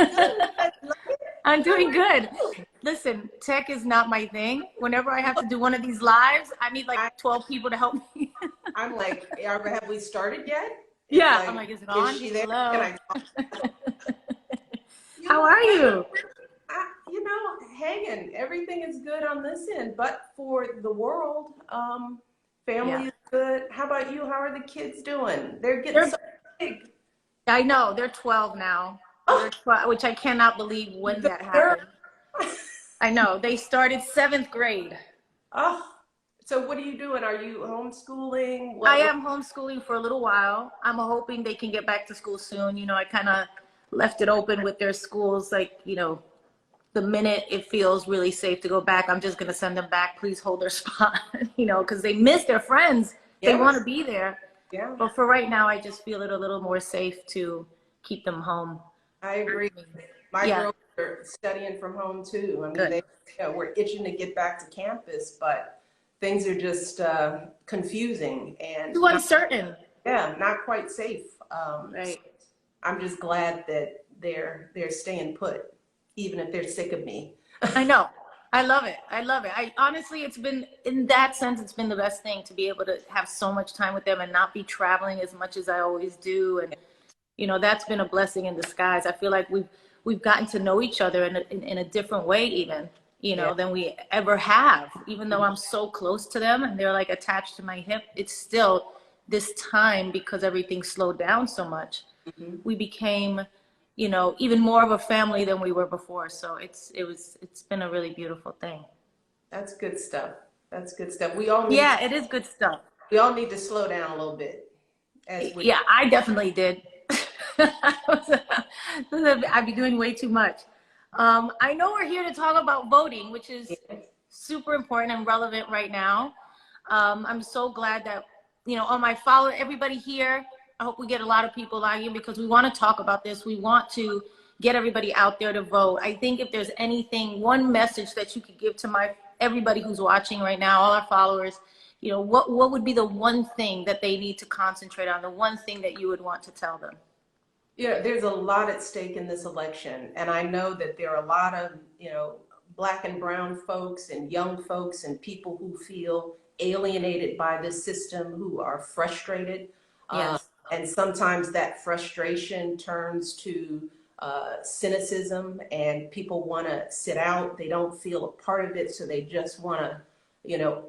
Good. I love it. I'm How doing are good. you? Listen, tech is not my thing. Whenever I have to do one of these lives, I need like I, 12 people to help me. I'm like, have we started yet? It's Yeah, I'm like, like, is it is on? she there? Can Hello. I talk? You How know, are you? hanging. Everything is good on this end, but for the world, Yeah. family is good. How about you? How are the kids doing? They're getting They're, so big. I know, they're 12 now. They're Oh, 12, which I cannot believe when the that girl. happened. I know, they started seventh grade. Oh, so what are you doing? Are you homeschooling? I What? am homeschooling for a little while. I'm hoping they can get back to school soon. I kind of left it open with their schools, like, the minute it feels really safe to go back, I'm just going to send them back. Please hold their spot, because they miss their friends. They Yeah, want to be there. yeah. But for right now, I just feel it a little more safe to keep them home. I agree. My Yeah, girls are studying from home too. I mean, good. we're itching to get back to campus, but things are just confusing and Too uncertain. not quite safe. So Right. I'm just glad that they're staying put, even if they're sick of me. I know. I love it. I love it. I honestly, it's been, in that sense, it's been the best thing to be able to have so much time with them and not be traveling as much as I always do. And that's been a blessing in disguise. I feel like we've gotten to know each other in a different way, even, Yeah. than we ever have. Even though I'm so close to them and they're like attached to my hip, it's still this time, because everything slowed down so much. Mhm. We became, even more of a family than we were before. So it's been a really beautiful thing. That's good stuff. That's good stuff. Yeah, it is good stuff. We all need to slow down a little bit as we. Yeah, I definitely did. I'd be doing way too much. I know we're here to talk about voting, which is super important and relevant right now. I'm so glad that, on my follow, everybody here, I hope we get a lot of people out here because we want to talk about this. We want to get everybody out there to vote. I think if there's anything, one message that you could give to everybody who's watching right now, all our followers, what would be the one thing that they need to concentrate on, the one thing that you would want to tell them? There's a lot at stake in this election, and I know that there are a lot of, black and brown folks and young folks and people who feel alienated by this system, who are frustrated. Uh, Yes, and sometimes that frustration turns to cynicism, and people want to sit out. They don't feel a part of it, so they just want to,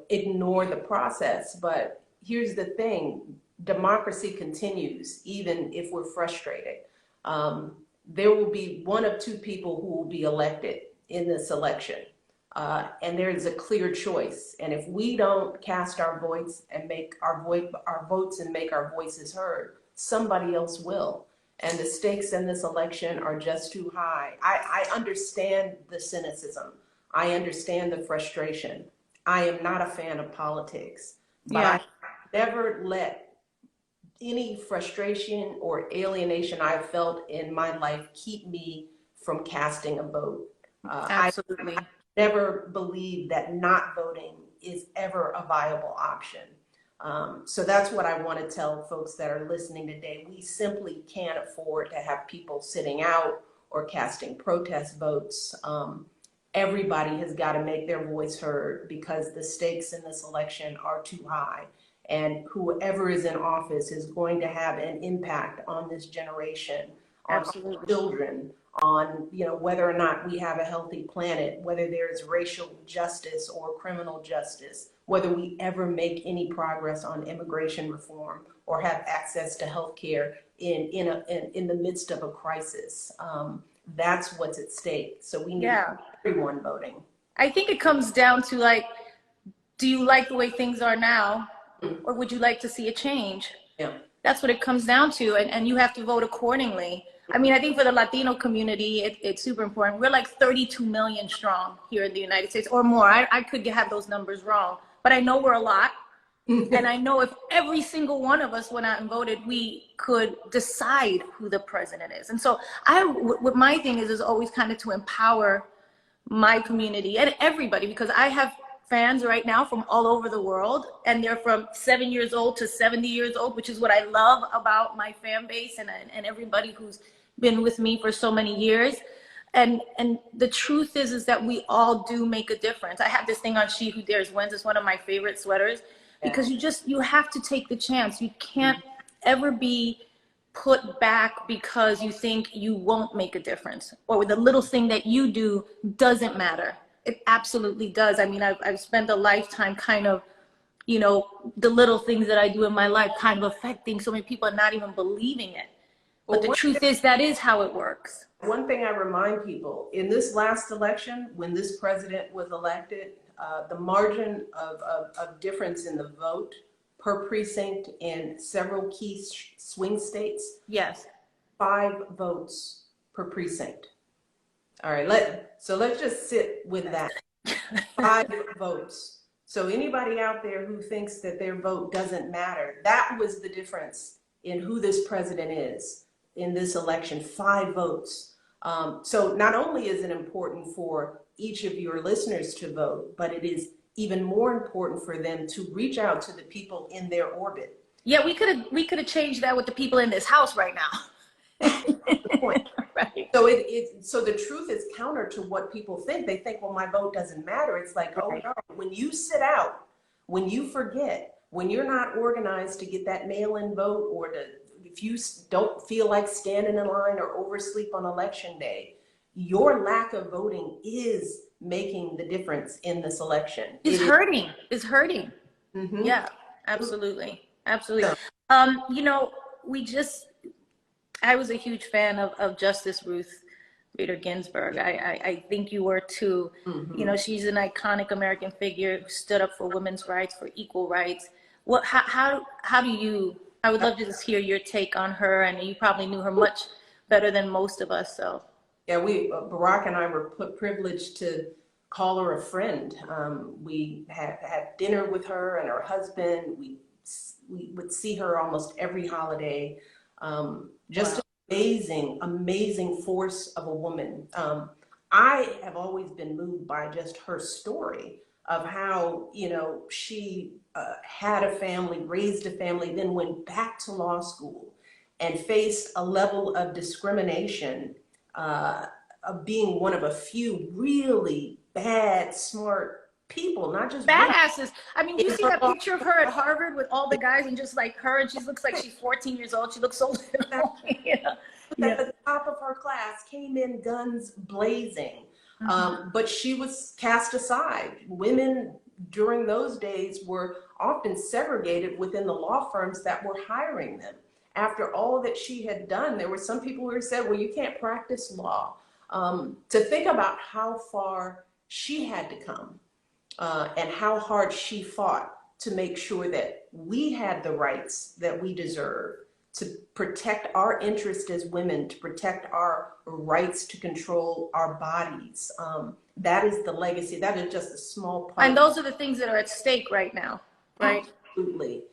ignore the process. But here's the thing: democracy continues, even if we're frustrated. Um, there will be one of two people who will be elected in this election. And there is a clear choice. And if we don't cast our votes and make our votes and make our voices heard, somebody else will. And the stakes in this election are just too high. I understand the cynicism. I understand the frustration. I am not a fan of politics, but I yeah, never let any frustration or alienation I've felt in my life keep me from casting a vote. I absolutely. never believe that not voting is ever a viable option. So that's what I want to tell folks that are listening today. We simply can't afford to have people sitting out or casting protest votes. Everybody has got to make their voice heard because the stakes in this election are too high. And whoever is in office is going to have an impact on this generation, on our Absolutely. children, on whether or not we have a healthy planet, whether there's racial justice or criminal justice, whether we ever make any progress on immigration reform or have access to health care in the midst of a crisis. That's what's at stake. So we need Yeah. everyone voting. I think it comes down to, like, do you like the way things are now, or would you like to see a change? Yeah. That's what it comes down to. And you have to vote accordingly. I mean, I think for the Latino community, it's super important. We're like 32 million strong here in the United States or more. I could have those numbers wrong, but I know we're a lot. And I know if every single one of us went out and voted, we could decide who the president is. And so what my thing is always kind of to empower my community and everybody, because I have fans right now from all over the world, and they're from 7 years old to 70 years old, which is what I love about my fan base and everybody who's been with me for so many years. And the truth is that we all do make a difference. I have this thing on She Who Dares Wins. It's one of my favorite sweaters because you have to take the chance. You can't ever be put back because you think you won't make a difference or the little thing that you do doesn't matter. It absolutely does. I mean, I've spent a lifetime kind of, you know, the little things that I do in my life kind of affecting so many people and not even believing it. But the truth is that is how it works. One thing I remind people, in this last election, when this president was elected, the margin of difference in the vote per precinct in several key swing states, Yes. 5 votes per precinct. All right, so let's just sit with that. 5 votes. So anybody out there who thinks that their vote doesn't matter, that was the difference in who this president is in this election, 5 votes. So not only is it important for each of your listeners to vote, but it is even more important for them to reach out to the people in their orbit. Yeah, we could have changed that with the people in this house right now. The point. Right. So so the truth is counter to what people think. They think, well, my vote doesn't matter. It's like, oh no, when you sit out, when you forget, when you're not organized to get that mail-in vote, or if you don't feel like standing in line or oversleep on election day, your lack of voting is making the difference in this election. It's hurting. It's hurting. Mm-hmm. Yeah, absolutely. Absolutely. You know, I was a huge fan of Justice Ruth Bader Ginsburg. I think you were too. Mm-hmm. You know, she's an iconic American figure who stood up for women's rights, for equal rights. How do you, I would love to just hear your take on her, and you probably knew her much better than most of us, so. Yeah, Barack and I were privileged to call her a friend. We had dinner with her and her husband. We would see her almost every holiday. Just an amazing force of a woman. I have always been moved by just her story of how, you know, she had a family, raised a family, then went back to law school and faced a level of discrimination of being one of a few really bad, smart people, not just badasses. I mean, you see that picture of her at Harvard with all the guys and just like her, and she looks like she's 14 years old. She looks so little. Yeah. At the top of her class, came in guns blazing. But she was cast aside. Women during those days were often segregated within the law firms that were hiring them. After all that she had done, there were some people who said, well, you can't practice law. To think about how far she had to come and how hard she fought to make sure that we had the rights that we deserve, to protect our interest as women, to protect our rights to control our bodies. That is the legacy. That is just a small part. And those are the things that are at stake right now, right? Absolutely.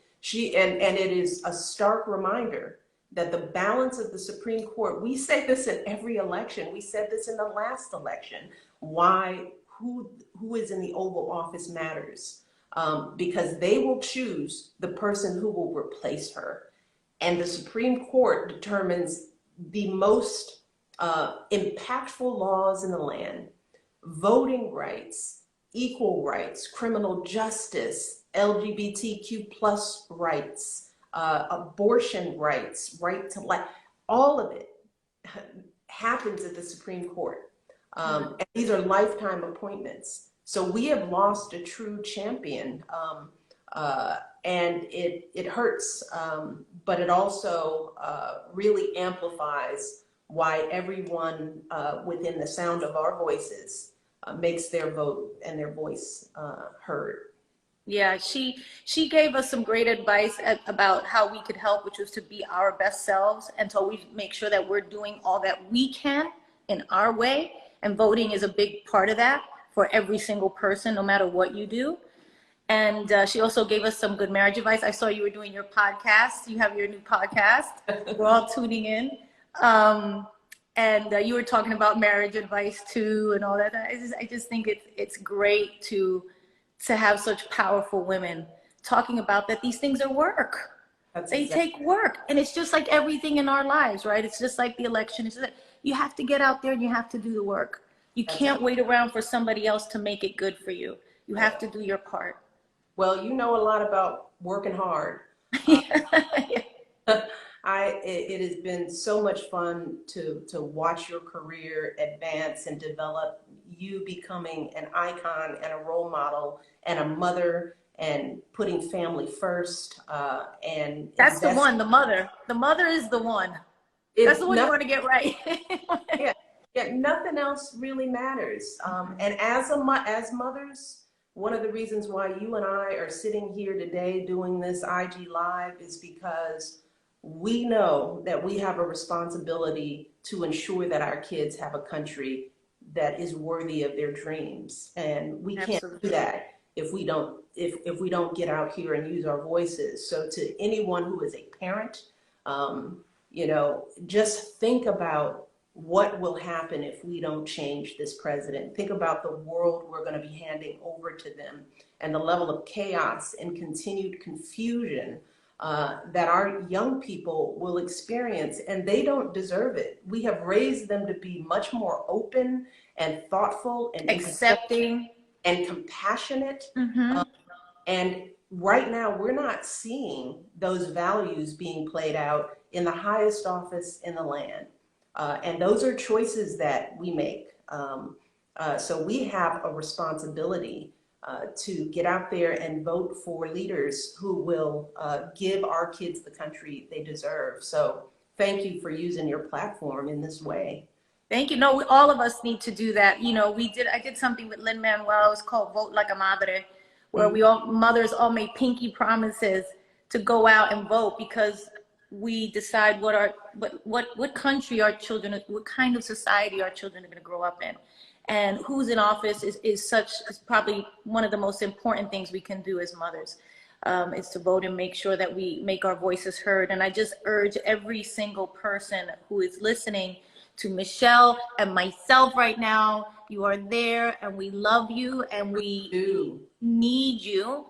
And it is a stark reminder that the balance of the Supreme Court, we say this in every election. We said this in the last election. Why, who is in the Oval Office matters, because they will choose the person who will replace her. And the Supreme Court determines the most impactful laws in the land: voting rights, equal rights, criminal justice, LGBTQ plus rights, abortion rights, right to life. All of it happens at the Supreme Court. And these are lifetime appointments. So we have lost a true champion. And it hurts, but it also really amplifies why everyone within the sound of our voices makes their vote and their voice heard. Yeah, she gave us some great advice about how we could help, which was to be our best selves, and so we make sure that we're doing all that we can in our way, and voting is a big part of that for every single person, no matter what you do. And she also gave us some good marriage advice. I saw you were doing your podcast. You have your new podcast. We're all tuning in. And you were talking about marriage advice too and all that. I just think it's great to have such powerful women talking about that these things are work. That's They exactly. take work. And it's just like everything in our lives, right? It's just like the election. It's just like, you have to get out there and you have to do the work. You That's can't wait around for somebody else to make it good for you. You have to do your part. Well, you know a lot about working hard. Yeah. It has been so much fun to watch your career advance and develop, you becoming an icon and a role model and a mother and putting family first, and That's the invest. one, the mother. The mother is the one. That's It's the one you nothing, want to get right. yeah, yeah, nothing else really matters. And as mothers, one of the reasons why you and I are sitting here today doing this IG Live is because we know that we have a responsibility to ensure that our kids have a country that is worthy of their dreams. And we can't do Absolutely. that if we don't get out here and use our voices. So to anyone who is a parent, just think about what will happen if we don't change this president. Think about the world we're going to be handing over to them and the level of chaos and continued confusion that our young people will experience, and they don't deserve it. We have raised them to be much more open and thoughtful and Accepting and compassionate. Mm-hmm. And right now, we're not seeing those values being played out in the highest office in the land. And those are choices that we make. So we have a responsibility to get out there and vote for leaders who will give our kids the country they deserve. So thank you for using your platform in this way. Thank you. No, all of us need to do that. I did something with Lin-Manuel. It was called Vote Like a Madre, where mothers all made pinky promises to go out and vote, because we decide what country our children, what kind of society our children are going to grow up in. And who's in office is probably one of the most important things we can do as mothers, is to vote and make sure that we make our voices heard. And I just urge every single person who is listening to Michelle and myself right now, you are there and we love you and we need you.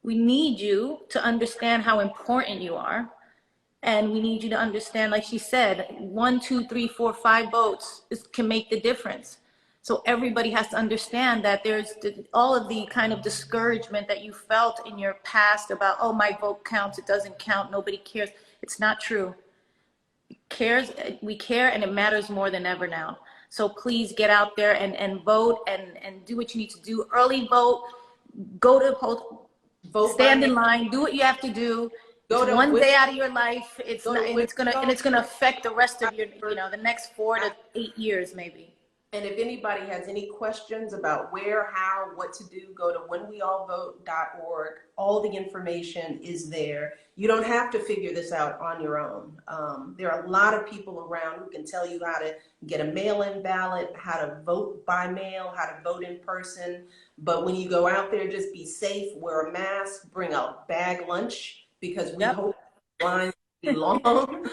We need you to understand how important you are. And we need you to understand, like she said, 1, 2, 3, 4, 5 votes can make the difference. So everybody has to understand that there's all of the kind of discouragement that you felt in your past about, oh, my vote counts, it doesn't count, nobody cares. It's not true. We care, and it matters more than ever now. So please get out there and vote and do what you need to do. Early vote, go to the poll, stand in line, do what you have to do. It's one day out of your life. It's gonna affect the rest of your, the next 4 to 8 years maybe. And if anybody has any questions about where, how, what to do, go to whenweallvote.org. All the information is there. You don't have to figure this out on your own. There are a lot of people around who can tell you how to get a mail-in ballot, how to vote by mail, how to vote in person. But when you go out there, just be safe, wear a mask, bring a bag lunch, because we hope the lines will be long.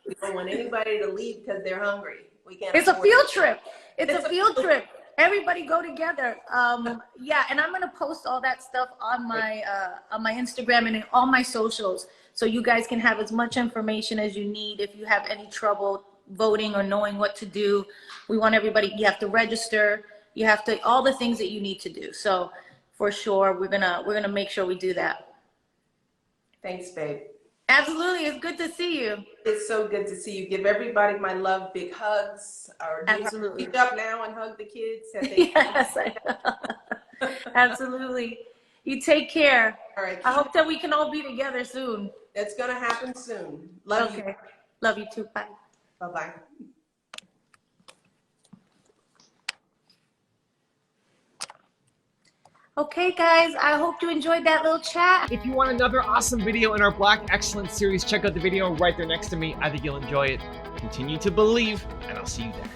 We don't want anybody to leave because they're hungry. It's a field trip. It's a field trip. Everybody go together. Yeah, and I'm gonna post all that stuff on my Instagram and in all my socials, so you guys can have as much information as you need if you have any trouble voting or knowing what to do. We want everybody. You have to register. You have to all the things that you need to do. So for sure, we're gonna make sure we do that. Thanks, babe. Absolutely. It's good to see you. It's so good to see you. Give everybody my love, big hugs. Or Absolutely. Reach up now and hug the kids. Yes, absolutely. You take care. All right. I hope that we can all be together soon. That's going to happen soon. Love you. Love you too. Bye. Bye-bye. Okay, guys, I hope you enjoyed that little chat. If you want another awesome video in our Black Excellence series, check out the video right there next to me. I think you'll enjoy it. Continue to believe, and I'll see you there.